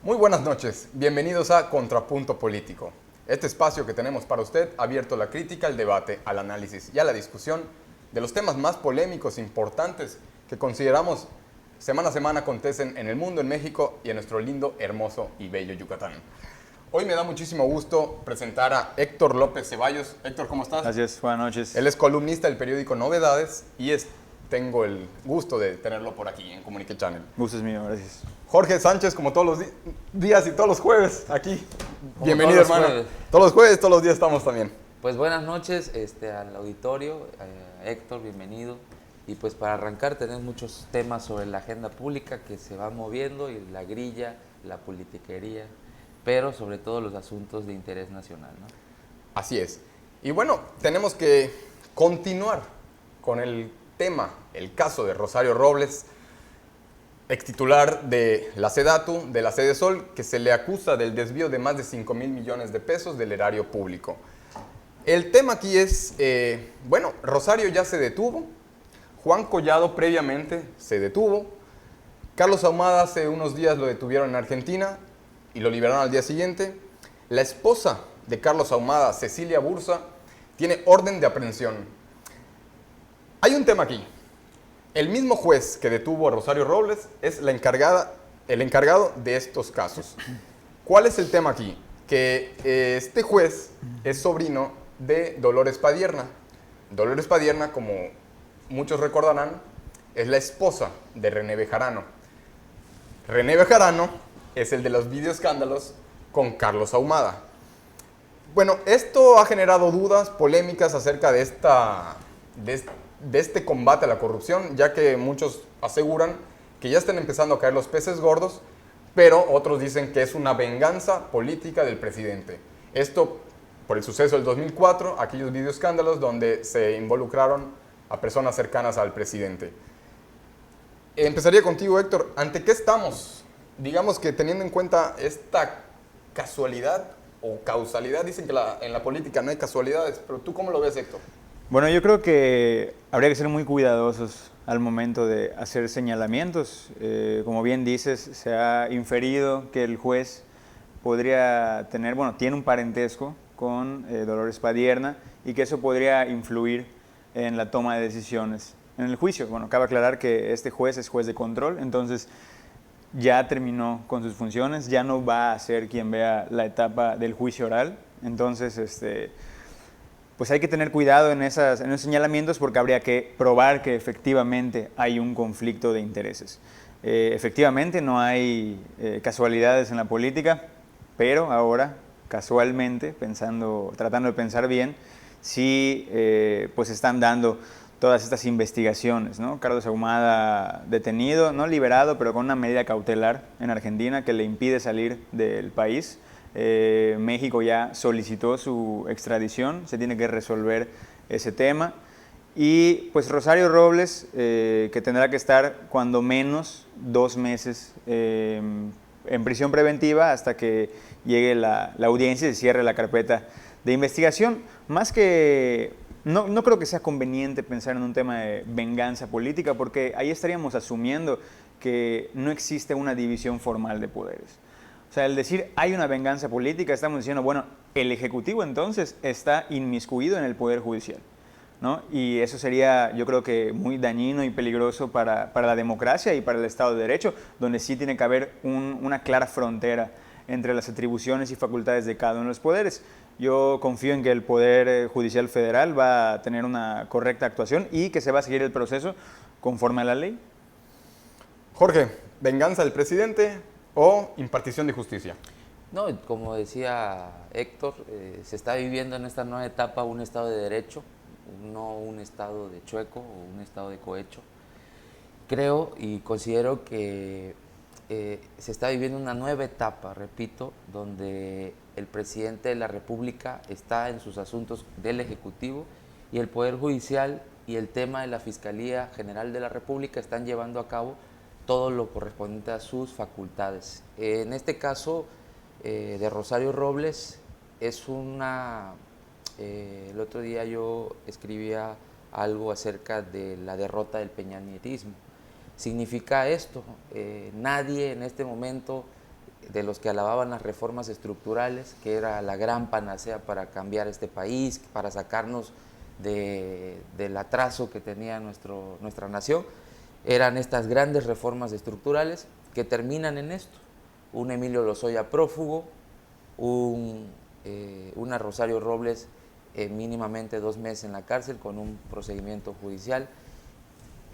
Muy buenas noches, bienvenidos a Contrapunto Político. Este espacio que tenemos para usted abierto a la crítica, al debate, al análisis y a la discusión de los temas más polémicos e importantes que consideramos semana a semana acontecen en el mundo, en México y en nuestro lindo, hermoso y bello Yucatán. Hoy me da muchísimo gusto presentar a Héctor López Ceballos. Héctor, ¿cómo estás? Gracias, buenas noches. Él es columnista del periódico Novedades y tengo el gusto de tenerlo por aquí en Comunique Channel. Gusto es mío, gracias. Jorge Sánchez, como todos los días y todos los jueves, aquí. Como Bienvenido, todos los hermano. jueves. Todos los jueves, todos los días estamos también. Pues buenas noches al auditorio, Héctor, bienvenido. Y pues para arrancar tenemos muchos temas sobre la agenda pública que se va moviendo, y la grilla, la politiquería, pero sobre todo los asuntos de interés nacional, ¿no? Así es. Y bueno, tenemos que continuar con el tema, el caso de Rosario Robles, extitular de la SEDATU, de la Sede Sol, que se le acusa del desvío de más de 5,000 millones de pesos del erario público. El tema aquí es, Rosario ya se detuvo, Juan Collado previamente se detuvo, Carlos Ahumada hace unos días lo detuvieron en Argentina y lo liberaron al día siguiente. La esposa de Carlos Ahumada, Cecilia Bursa, tiene orden de aprehensión. Hay un tema aquí. El mismo juez que detuvo a Rosario Robles es el encargado de estos casos. ¿Cuál es el tema aquí? Que este juez es sobrino de Dolores Padierna. Dolores Padierna, como muchos recordarán, es la esposa de René Bejarano. René Bejarano es el de los videoescándalos con Carlos Ahumada. Bueno, esto ha generado dudas, polémicas acerca de este combate a la corrupción, ya que muchos aseguran que ya están empezando a caer los peces gordos, pero otros dicen que es una venganza política del presidente. Esto por el suceso del 2004, aquellos videoescándalos donde se involucraron a personas cercanas al presidente. Empezaría contigo, Héctor. ¿Ante qué estamos? Digamos que teniendo en cuenta esta casualidad o causalidad, dicen que en la política no hay casualidades, pero ¿tú cómo lo ves, Héctor? Bueno, yo creo que habría que ser muy cuidadosos al momento de hacer señalamientos. Como bien dices, se ha inferido que el juez podría tener, tiene un parentesco con Dolores Padierna y que eso podría influir en la toma de decisiones en el juicio. Bueno, cabe aclarar que este juez es juez de control, entonces ya terminó con sus funciones, ya no va a ser quien vea la etapa del juicio oral, entonces pues hay que tener cuidado en esos señalamientos porque habría que probar que efectivamente hay un conflicto de intereses. Efectivamente no hay casualidades en la política, pero ahora casualmente, tratando de pensar bien, sí pues están dando todas estas investigaciones, ¿no? Carlos Ahumada detenido, no liberado, pero con una medida cautelar en Argentina que le impide salir del país. México ya solicitó su extradición, se tiene que resolver ese tema. Y pues Rosario Robles, que tendrá que estar cuando menos 2 meses en prisión preventiva hasta que llegue la audiencia y se cierre la carpeta de investigación. Más que no creo que sea conveniente pensar en un tema de venganza política, porque ahí estaríamos asumiendo que no existe una división formal de poderes. O sea, el decir hay una venganza política, estamos diciendo, bueno, el Ejecutivo entonces está inmiscuido en el Poder Judicial, ¿no? Y eso sería, yo creo que muy dañino y peligroso para la democracia y para el Estado de Derecho, donde sí tiene que haber una clara frontera entre las atribuciones y facultades de cada uno de los poderes. Yo confío en que el Poder Judicial Federal va a tener una correcta actuación y que se va a seguir el proceso conforme a la ley. Jorge, ¿venganza del presidente o impartición de justicia? No, como decía Héctor, se está viviendo en esta nueva etapa un Estado de Derecho, no un Estado de chueco o un Estado de cohecho. Creo y considero que se está viviendo una nueva etapa, repito, donde el presidente de la República está en sus asuntos del Ejecutivo y el Poder Judicial y el tema de la Fiscalía General de la República están llevando a cabo todo lo correspondiente a sus facultades. En este caso de Rosario Robles, el otro día yo escribía algo acerca de la derrota del peñanietismo. Significa esto, nadie en este momento de los que alababan las reformas estructurales, que era la gran panacea para cambiar este país, para sacarnos del atraso que tenía nuestra nación, eran estas grandes reformas estructurales que terminan en esto. Un Emilio Lozoya prófugo, una Rosario Robles mínimamente 2 meses en la cárcel con un procedimiento judicial.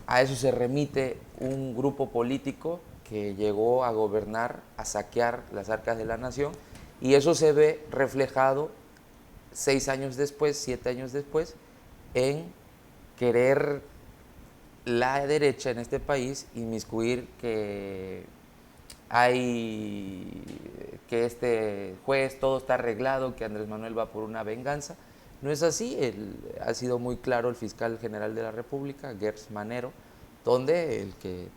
A eso se remite un grupo político que llegó a gobernar, a saquear las arcas de la nación, y eso se ve reflejado 6 años después, 7 años después, en querer la derecha en este país inmiscuir que este juez, todo está arreglado, que Andrés Manuel va por una venganza. No es así, ha sido muy claro el fiscal general de la República, Gers Manero, donde el que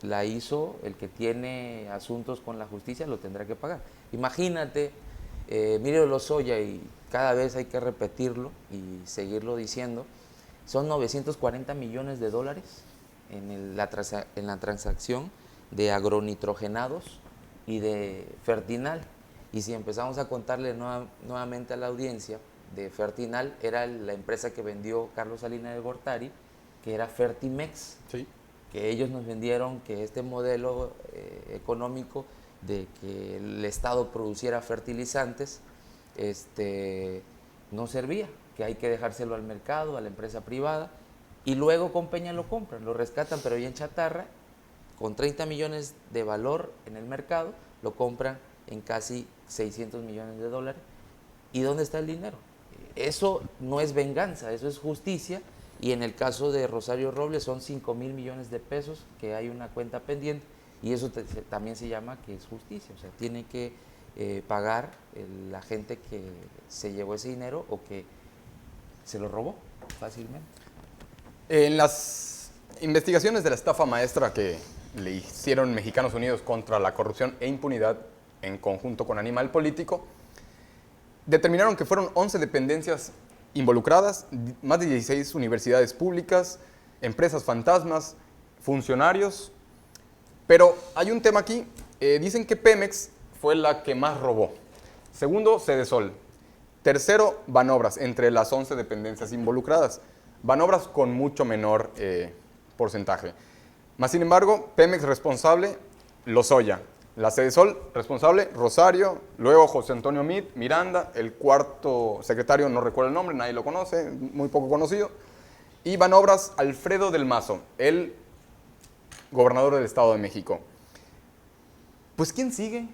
la hizo, el que tiene asuntos con la justicia, lo tendrá que pagar. Imagínate, Emilio Lozoya, y cada vez hay que repetirlo y seguirlo diciendo, son 940 millones de dólares en la transacción de agronitrogenados y de Fertinal. Y si empezamos a contarle nuevamente a la audiencia, de Fertinal era la empresa que vendió Carlos Salinas de Gortari, que era Fertimex, sí, que ellos nos vendieron que este modelo económico de que el Estado produciera fertilizantes no servía, que hay que dejárselo al mercado, a la empresa privada, y luego con Peña lo compran, lo rescatan, pero ya en chatarra, con 30 millones de valor en el mercado, lo compran en casi 600 millones de dólares. ¿Y dónde está el dinero? Eso no es venganza, eso es justicia, y en el caso de Rosario Robles son 5,000 millones de pesos que hay una cuenta pendiente, y eso también se llama que es justicia, o sea, tiene que pagar la gente que se llevó ese dinero o que se lo robó fácilmente. En las investigaciones de la estafa maestra que le hicieron Mexicanos Unidos contra la corrupción e impunidad en conjunto con Animal Político, determinaron que fueron 11 dependencias involucradas, más de 16 universidades públicas, empresas fantasmas, funcionarios. Pero hay un tema aquí, dicen que Pemex fue la que más robó. Segundo, Sedesol. Tercero, Banobras, entre las 11 dependencias involucradas. Banobras con mucho menor porcentaje. Más sin embargo, Pemex responsable, Lozoya. La Sedesol responsable, Rosario, luego José Antonio Miranda, el cuarto secretario, no recuerdo el nombre, nadie lo conoce, muy poco conocido, y Banobras, Alfredo del Mazo, el gobernador del Estado de México. Pues ¿quién sigue?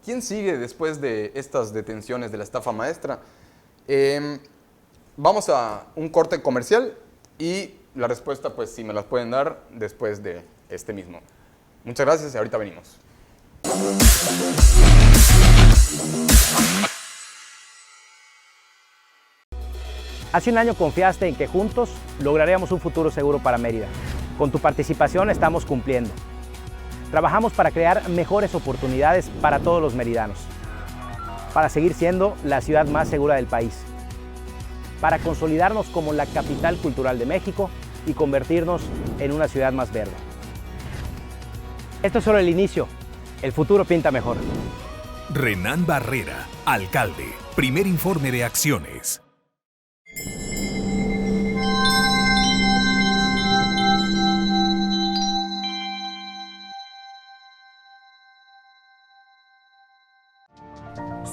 ¿Quién sigue después de estas detenciones de la estafa maestra? Vamos a un corte comercial y la respuesta, pues si me las pueden dar después de este mismo. Muchas gracias y ahorita venimos. Hace un año confiaste en que juntos lograríamos un futuro seguro para Mérida. Con tu participación estamos cumpliendo. Trabajamos para crear mejores oportunidades para todos los meridanos, para seguir siendo la ciudad más segura del país, para consolidarnos como la capital cultural de México y convertirnos en una ciudad más verde. Esto es solo el inicio. El futuro pinta mejor. Renán Barrera, alcalde. Primer informe de acciones.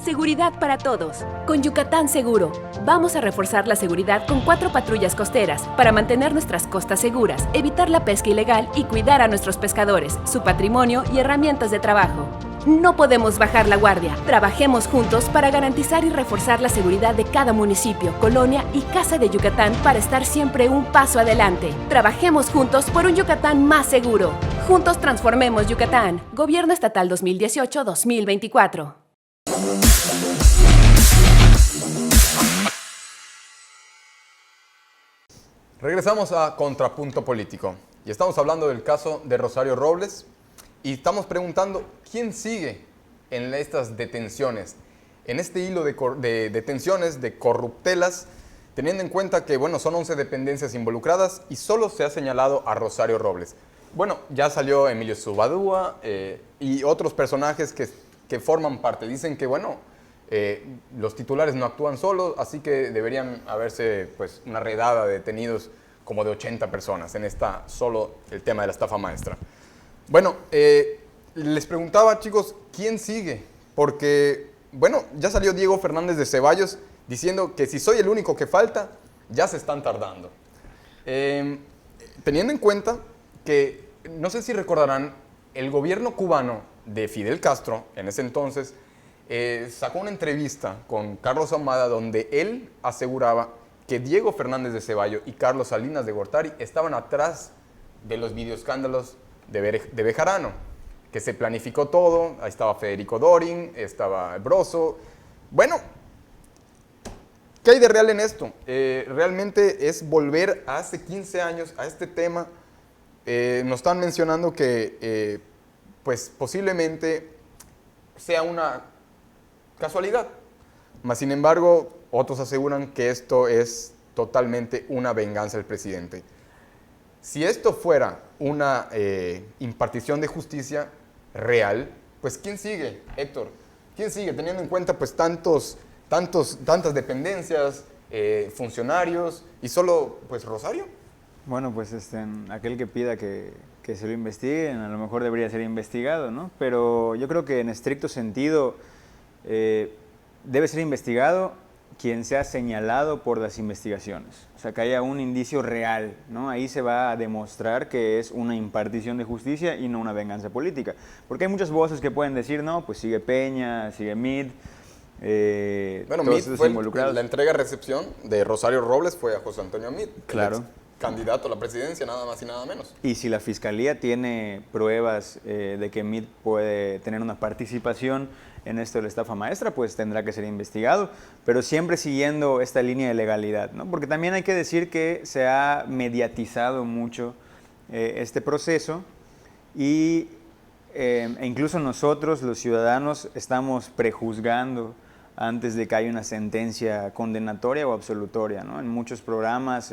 Seguridad para todos. Con Yucatán Seguro. Vamos a reforzar la seguridad con 4 patrullas costeras para mantener nuestras costas seguras, evitar la pesca ilegal y cuidar a nuestros pescadores, su patrimonio y herramientas de trabajo. No podemos bajar la guardia. Trabajemos juntos para garantizar y reforzar la seguridad de cada municipio, colonia y casa de Yucatán para estar siempre un paso adelante. Trabajemos juntos por un Yucatán más seguro. Juntos transformemos Yucatán. Gobierno Estatal 2018-2024. Regresamos a Contrapunto Político y estamos hablando del caso de Rosario Robles y estamos preguntando quién sigue en estas detenciones, en este hilo de detenciones, de corruptelas teniendo en cuenta que, bueno, son 11 dependencias involucradas y solo se ha señalado a Rosario Robles. Bueno, ya salió Emilio Zubadúa y otros personajes que forman parte. Dicen que, bueno, los titulares no actúan solos, así que deberían haberse, pues, una redada de detenidos como de 80 personas en solo el tema de la estafa maestra. Bueno, les preguntaba, chicos, ¿quién sigue? Porque, bueno, ya salió Diego Fernández de Ceballos diciendo que si soy el único que falta, ya se están tardando. Teniendo en cuenta que, no sé si recordarán, el gobierno cubano de Fidel Castro, en ese entonces, sacó una entrevista con Carlos Ahumada donde él aseguraba que Diego Fernández de Ceballos y Carlos Salinas de Gortari estaban atrás de los videoescándalos de Bejarano, que se planificó todo. Ahí estaba Federico Dorin, estaba Broso. Bueno, ¿qué hay de real en esto? Realmente es volver a hace 15 años a este tema. Nos están mencionando que pues posiblemente sea una casualidad. Mas, sin embargo, otros aseguran que esto es totalmente una venganza del presidente. Si esto fuera una impartición de justicia real, pues ¿quién sigue, Héctor? ¿Quién sigue? Teniendo en cuenta pues tantas dependencias, funcionarios y solo pues Rosario. Bueno, pues aquel que pida que se lo investiguen, a lo mejor debería ser investigado, ¿no? Pero yo creo que en estricto sentido debe ser investigado quien sea señalado por las investigaciones. O sea, que haya un indicio real, ¿no? Ahí se va a demostrar que es una impartición de justicia y no una venganza política. Porque hay muchas voces que pueden decir, no, pues sigue Peña, sigue Mid, bueno, todos Mid esos fue involucrados. la entrega-recepción de Rosario Robles fue a José Antonio Mid, Claro. Candidato a la presidencia, nada más y nada menos. Y si la Fiscalía tiene pruebas de que Mid puede tener una participación en esto de la estafa maestra, pues tendrá que ser investigado, pero siempre siguiendo esta línea de legalidad, ¿no? Porque también hay que decir que se ha mediatizado mucho este proceso e incluso nosotros, los ciudadanos, estamos prejuzgando antes de que haya una sentencia condenatoria o absolutoria, ¿no? En muchos programas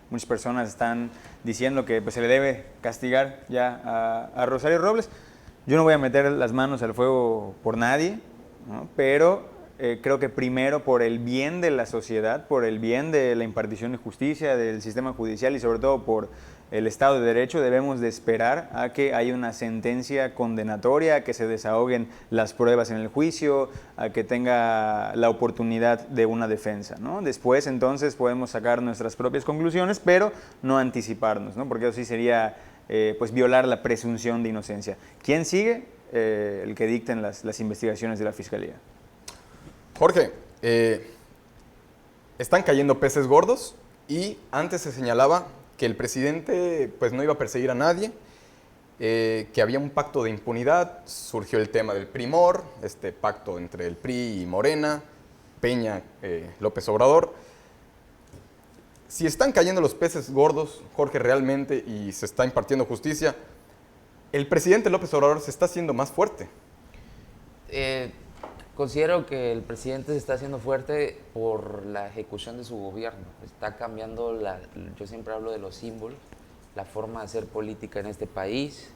muchas personas están diciendo que pues, se le debe castigar ya a Rosario Robles. Yo no voy a meter las manos al fuego por nadie, ¿no? Pero creo que primero por el bien de la sociedad, por el bien de la impartición de justicia, del sistema judicial y sobre todo por el Estado de Derecho, debemos de esperar a que haya una sentencia condenatoria, a que se desahoguen las pruebas en el juicio, a que tenga la oportunidad de una defensa, ¿no? Después entonces podemos sacar nuestras propias conclusiones, pero no anticiparnos, ¿no? Porque eso sí sería pues violar la presunción de inocencia. ¿Quién sigue? El que dicten las investigaciones de la Fiscalía. Jorge, están cayendo peces gordos y antes se señalaba que el presidente pues no iba a perseguir a nadie, que había un pacto de impunidad. Surgió el tema del Primor, este pacto entre el PRI y Morena, Peña, López Obrador. Si están cayendo los peces gordos, Jorge, realmente, y se está impartiendo justicia, el presidente López Obrador se está haciendo más fuerte. Considero que el presidente se está haciendo fuerte por la ejecución de su gobierno. Está cambiando, yo siempre hablo de los símbolos, la forma de hacer política en este país.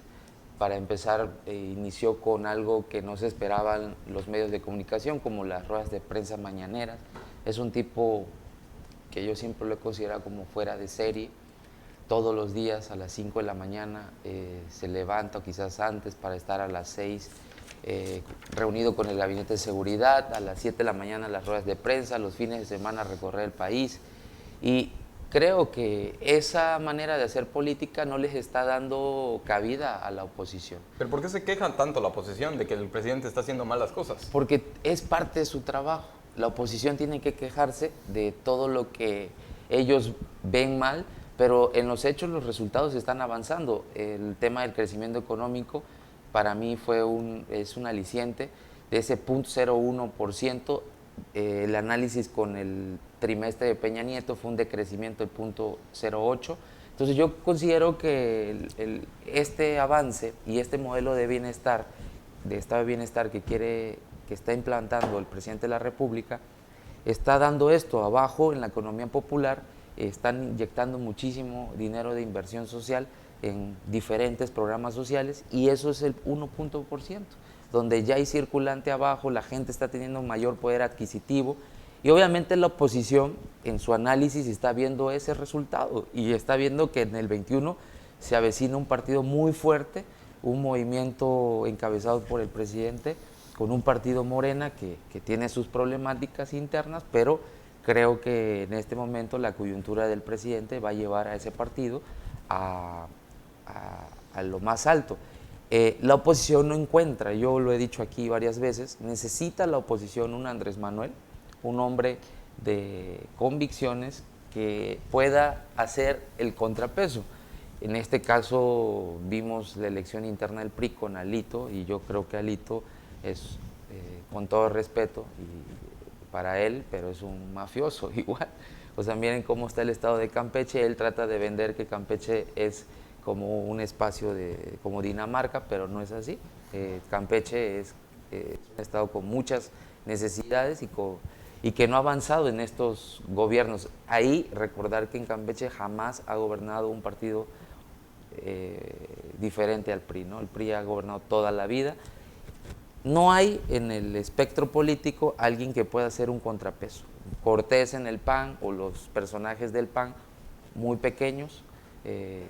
Para empezar, inició con algo que no se esperaban los medios de comunicación, como las ruedas de prensa mañaneras. Es un tipo que yo siempre lo he considerado como fuera de serie. Todos los días a las 5 de la mañana se levanta, o quizás antes, para estar a las 6 reunido con el Gabinete de Seguridad, a las 7 de la mañana las ruedas de prensa, los fines de semana recorrer el país. Y creo que esa manera de hacer política no les está dando cabida a la oposición. ¿Pero por qué se quejan tanto la oposición de que el presidente está haciendo mal las cosas? Porque es parte de su trabajo. La oposición tiene que quejarse de todo lo que ellos ven mal, pero en los hechos los resultados están avanzando. El tema del crecimiento económico para mí es un aliciente de ese 0.01%. El análisis con el trimestre de Peña Nieto fue un decrecimiento de 0.08%. Entonces yo considero que este avance y este modelo de bienestar, de estado de bienestar que está implantando el presidente de la República, está dando esto abajo en la economía popular, están inyectando muchísimo dinero de inversión social en diferentes programas sociales y eso es el 1%, donde ya hay circulante abajo, la gente está teniendo mayor poder adquisitivo y obviamente la oposición en su análisis está viendo ese resultado y está viendo que en el 21 se avecina un partido muy fuerte, un movimiento encabezado por el presidente con un partido Morena que tiene sus problemáticas internas, pero creo que en este momento la coyuntura del presidente va a llevar a ese partido a lo más alto. La oposición no encuentra, yo lo he dicho aquí varias veces, necesita la oposición un Andrés Manuel, un hombre de convicciones que pueda hacer el contrapeso. En este caso vimos la elección interna del PRI con Alito y yo creo que Alito es, con todo respeto, y para él, pero es un mafioso igual. O sea, miren cómo está el estado de Campeche, él trata de vender que Campeche es como un espacio como Dinamarca, pero no es así. Campeche es un estado con muchas necesidades y que no ha avanzado en estos gobiernos. Ahí recordar que en Campeche jamás ha gobernado un partido diferente al PRI, ¿no? El PRI ha gobernado toda la vida. No hay en el espectro político alguien que pueda hacer un contrapeso. Cortés en el PAN o los personajes del PAN muy pequeños,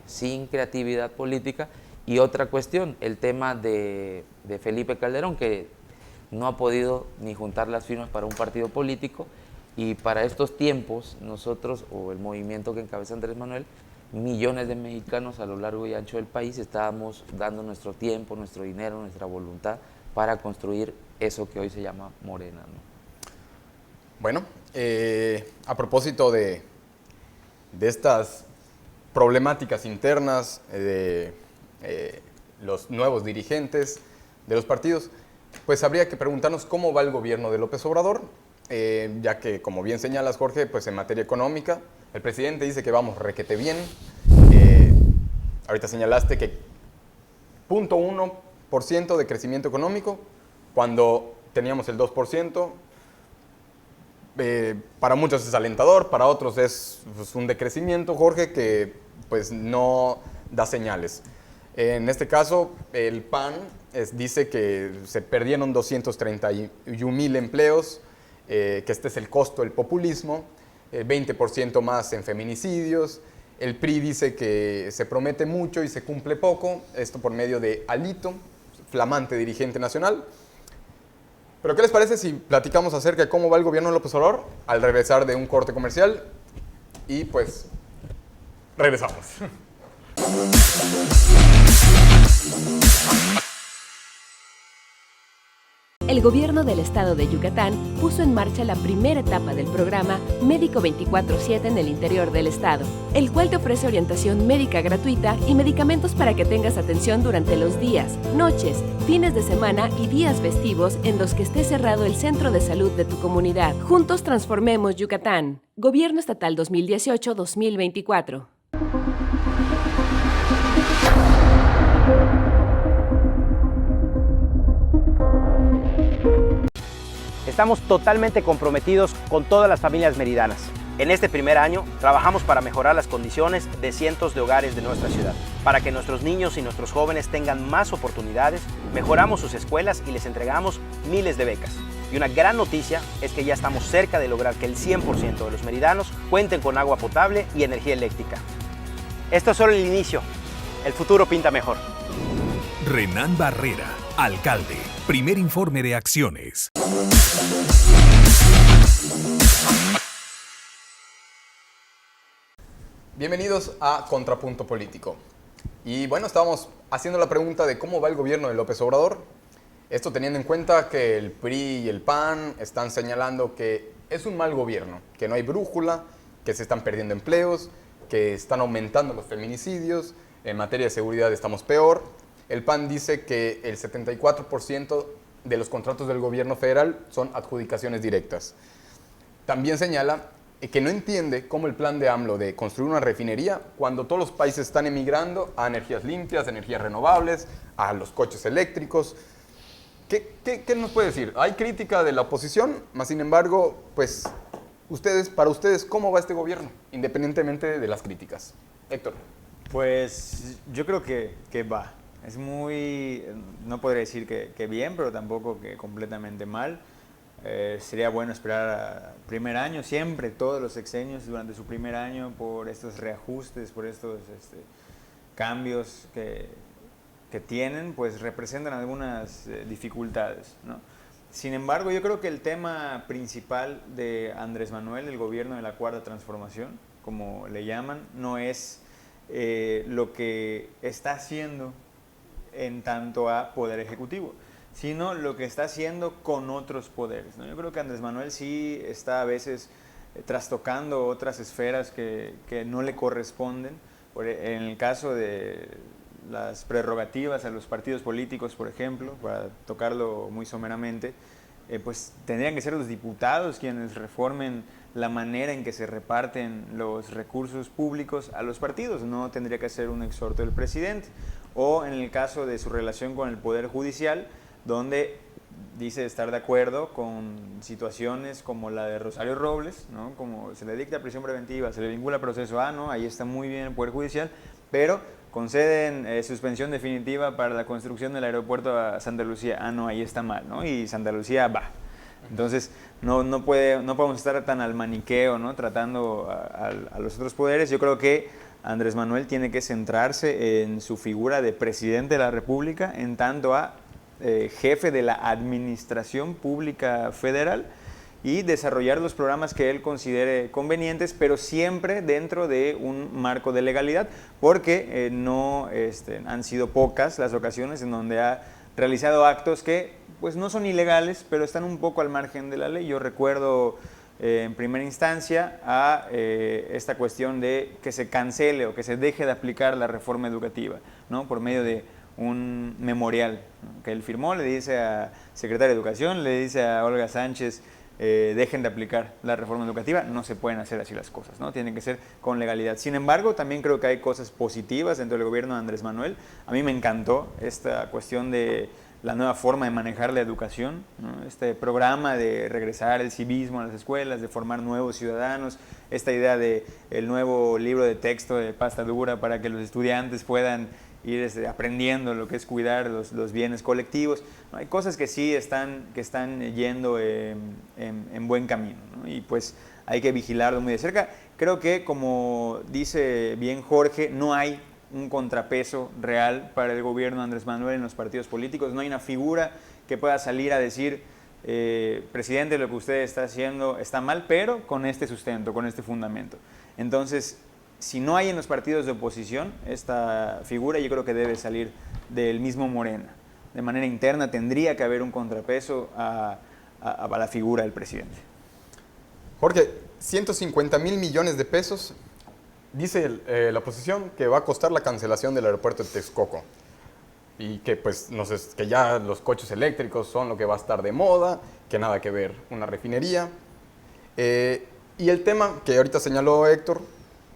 sin creatividad política. Y otra cuestión, el tema de Felipe Calderón, que no ha podido ni juntar las firmas para un partido político, y para estos tiempos nosotros, o el movimiento que encabeza Andrés Manuel, millones de mexicanos a lo largo y ancho del país estábamos dando nuestro tiempo, nuestro dinero, nuestra voluntad para construir eso que hoy se llama Morena, ¿no? Bueno, a propósito de estas problemáticas internas de los nuevos dirigentes de los partidos, pues habría que preguntarnos cómo va el gobierno de López Obrador, ya que, como bien señalas, Jorge, pues en materia económica, el presidente dice que vamos requete bien. Ahorita señalaste que 0.1% de crecimiento económico, cuando teníamos el 2%. Para muchos es alentador, para otros es pues, un decrecimiento, Jorge, que pues no da señales. En este caso, el PAN dice que se perdieron 231,000 empleos, que este es el costo del populismo, 20% más en feminicidios. El PRI dice que se promete mucho y se cumple poco, esto por medio de Alito, flamante dirigente nacional. Pero ¿qué les parece si platicamos acerca de cómo va el gobierno de López Obrador al regresar de un corte comercial? Y pues, regresamos. El gobierno del estado de Yucatán puso en marcha la primera etapa del programa Médico 24/7 en el interior del estado, el cual te ofrece orientación médica gratuita y medicamentos para que tengas atención durante los días, noches, fines de semana y días festivos en los que esté cerrado el centro de salud de tu comunidad. Juntos transformemos Yucatán. Gobierno Estatal 2018-2024. Estamos totalmente comprometidos con todas las familias meridanas. En este primer año, trabajamos para mejorar las condiciones de cientos de hogares de nuestra ciudad. Para que nuestros niños y nuestros jóvenes tengan más oportunidades, mejoramos sus escuelas y les entregamos miles de becas. Y una gran noticia es que ya estamos cerca de lograr que el 100% de los meridanos cuenten con agua potable y energía eléctrica. Esto es solo el inicio. El futuro pinta mejor. Renán Barrera, alcalde. Primer informe de acciones. Bienvenidos a Contrapunto Político. Y bueno, estábamos haciendo la pregunta de cómo va el gobierno de López Obrador. Esto teniendo en cuenta que el PRI y el PAN están señalando que es un mal gobierno, que no hay brújula, que se están perdiendo empleos, que están aumentando los feminicidios, en materia de seguridad estamos peor. El PAN dice que el 74% de los contratos del gobierno federal son adjudicaciones directas. También señala que no entiende cómo el plan de AMLO de construir una refinería, cuando todos los países están emigrando a energías limpias, energías renovables, a los coches eléctricos. ¿Qué nos puede decir? Hay crítica de la oposición, más sin embargo, pues para ustedes, ¿cómo va este gobierno? Independientemente de las críticas. Héctor. Pues yo creo que va. Es muy, no podría decir que bien, pero tampoco que completamente mal. Sería bueno esperar al primer año, siempre, todos los sexenios durante su primer año, por estos reajustes, por estos cambios que tienen, pues representan algunas dificultades, ¿no? Sin embargo, yo creo que el tema principal de Andrés Manuel, el gobierno de la Cuarta Transformación, como le llaman, no es lo que está haciendo en tanto a poder ejecutivo, sino lo que está haciendo con otros poderes, ¿no? Yo creo que Andrés Manuel sí está a veces trastocando otras esferas que no le corresponden. En el caso de las prerrogativas a los partidos políticos, por ejemplo, para tocarlo muy someramente, pues tendrían que ser los diputados quienes reformen la manera en que se reparten los recursos públicos a los partidos, no tendría que ser un exhorto del presidente. O en el caso de su relación con el Poder Judicial, donde dice estar de acuerdo con situaciones como la de Rosario Robles, ¿no? Como se le dicta prisión preventiva, se le vincula a proceso A, ¿no? Ahí está muy bien el Poder Judicial, pero conceden suspensión definitiva para la construcción del aeropuerto a Santa Lucía. No, ahí está mal, ¿no? Y Santa Lucía va. Entonces, no podemos estar tan al maniqueo, ¿no? Tratando a los otros poderes. Yo creo que Andrés Manuel tiene que centrarse en su figura de presidente de la República, en tanto a jefe de la Administración Pública Federal, y desarrollar los programas que él considere convenientes, pero siempre dentro de un marco de legalidad, porque han sido pocas las ocasiones en donde ha realizado actos que pues no son ilegales, pero están un poco al margen de la ley. Yo recuerdo en primera instancia a esta cuestión de que se cancele o que se deje de aplicar la reforma educativa, ¿no? Por medio de un memorial, ¿no? Que él firmó, le dice a Secretaria de Educación, le dice a Olga Sánchez, dejen de aplicar la reforma educativa. No se pueden hacer así las cosas, ¿no? Tienen que ser con legalidad. Sin embargo, también creo que hay cosas positivas dentro del gobierno de Andrés Manuel. A mí me encantó esta cuestión de la nueva forma de manejar la educación, ¿no? Este programa de regresar el civismo a las escuelas, de formar nuevos ciudadanos, esta idea de el nuevo libro de texto de pasta dura para que los estudiantes puedan ir aprendiendo lo que es cuidar los bienes colectivos, ¿no? Hay cosas que sí están yendo en buen camino, ¿no? Y pues hay que vigilarlo muy de cerca. Creo que, como dice bien Jorge, no hay un contrapeso real para el gobierno de Andrés Manuel en los partidos políticos. No hay una figura que pueda salir a decir, presidente, lo que usted está haciendo está mal, pero con este sustento, con este fundamento. Entonces, si no hay en los partidos de oposición esta figura, yo creo que debe salir del mismo Morena. De manera interna tendría que haber un contrapeso a la figura del presidente. Jorge, 150,000 millones de pesos, dice la oposición que va a costar la cancelación del aeropuerto de Texcoco. Y que, pues, que ya los coches eléctricos son lo que va a estar de moda, que nada que ver una refinería. Y el tema que ahorita señaló Héctor,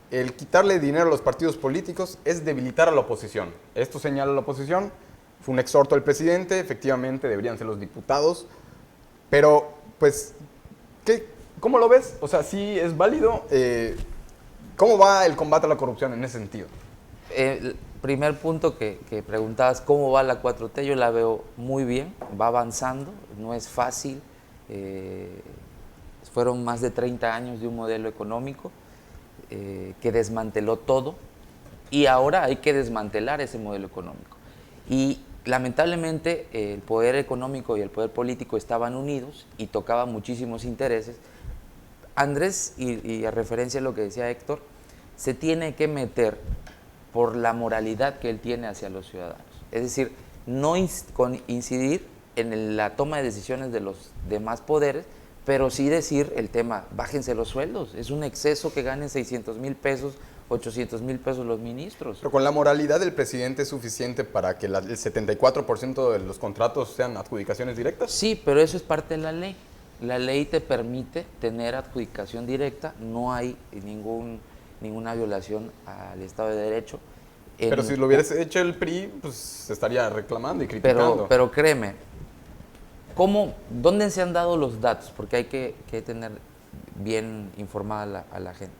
el quitarle dinero a los partidos políticos es debilitar a la oposición. Esto señala la oposición, fue un exhorto al presidente, efectivamente deberían ser los diputados, pero pues, ¿cómo lo ves? O sea, ¿sí es válido? ¿Cómo va el combate a la corrupción en ese sentido? El primer punto que preguntabas, ¿cómo va la 4T? Yo la veo muy bien, va avanzando, no es fácil. Fueron más de 30 años de un modelo económico que desmanteló todo, y ahora hay que desmantelar ese modelo económico. Y lamentablemente el poder económico y el poder político estaban unidos y tocaban muchísimos intereses. Andrés, y a referencia a lo que decía Héctor, se tiene que meter por la moralidad que él tiene hacia los ciudadanos. Es decir, no incidir en la toma de decisiones de los demás poderes, pero sí decir el tema, bájense los sueldos. Es un exceso que ganen 600,000 pesos, 800,000 pesos los ministros. Pero con la moralidad del presidente es suficiente para que el 74% de los contratos sean adjudicaciones directas. Sí, pero eso es parte de la ley. La ley te permite tener adjudicación directa, no hay ninguna violación al Estado de Derecho. Pero si lo hubiese hecho el PRI, pues se estaría reclamando y criticando. Pero créeme, ¿dónde se han dado los datos? Porque hay que tener bien informada a la gente.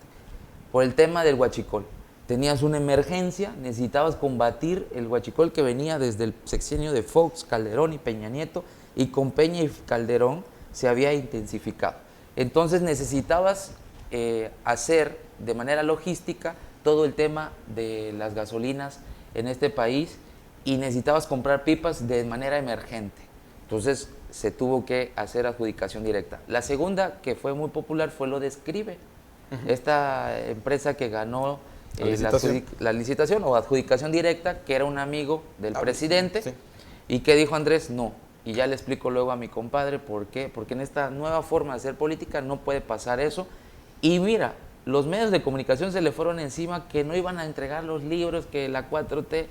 Por el tema del huachicol. Tenías una emergencia, necesitabas combatir el huachicol que venía desde el sexenio de Fox, Calderón y Peña Nieto, y con Peña y Calderón se había intensificado. Entonces necesitabas hacer de manera logística todo el tema de las gasolinas en este país y necesitabas comprar pipas de manera emergente. Entonces se tuvo que hacer adjudicación directa. La segunda, que fue muy popular, fue lo de Scribe, esta empresa que ganó la licitación o adjudicación directa, que era un amigo del presidente, sí. Y que dijo Andrés, no. Y ya le explico luego a mi compadre por qué. Porque en esta nueva forma de hacer política no puede pasar eso. Y mira, los medios de comunicación se le fueron encima, que no iban a entregar los libros, que la 4T,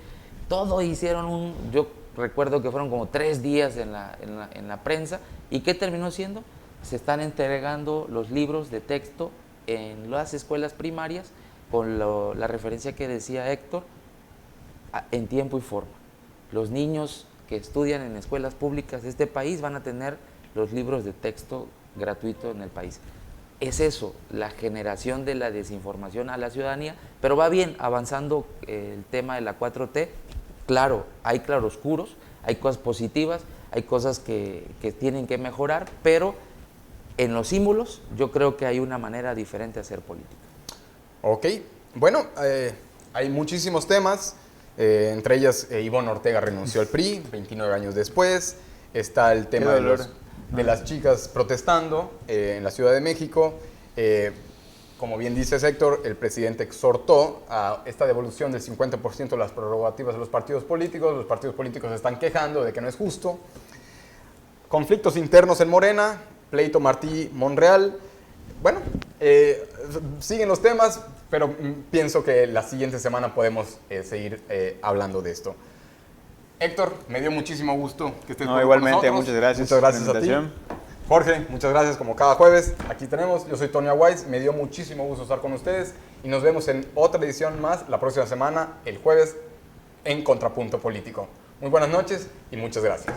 todo hicieron yo recuerdo que fueron como 3 días en la prensa. ¿Y qué terminó siendo? Se están entregando los libros de texto en las escuelas primarias, con la referencia que decía Héctor, en tiempo y forma. Los niños que estudian en escuelas públicas de este país van a tener los libros de texto gratuito en el país. Es eso, la generación de la desinformación a la ciudadanía, pero va bien avanzando el tema de la 4T. Claro, hay claroscuros, hay cosas positivas, hay cosas que tienen que mejorar, pero en los símbolos yo creo que hay una manera diferente de hacer política. Ok, bueno, hay muchísimos temas, entre ellas Ivonne Ortega renunció al PRI 29 años después, está el tema de las chicas protestando en la Ciudad de México. Como bien dice Héctor, el presidente exhortó a esta devolución del 50% de las prerrogativas de los partidos políticos se están quejando de que no es justo. Conflictos internos en Morena, pleito Martí-Monreal. Bueno, siguen los temas, pero pienso que la siguiente semana podemos seguir hablando de esto. Héctor, me dio muchísimo gusto que estés con igualmente, nosotros. muchas gracias. Muchas gracias a ti. Jorge, muchas gracias como cada jueves. Aquí tenemos, yo soy Toño Weiss, me dio muchísimo gusto estar con ustedes y nos vemos en otra edición más la próxima semana, el jueves, en Contrapunto Político. Muy buenas noches y muchas gracias.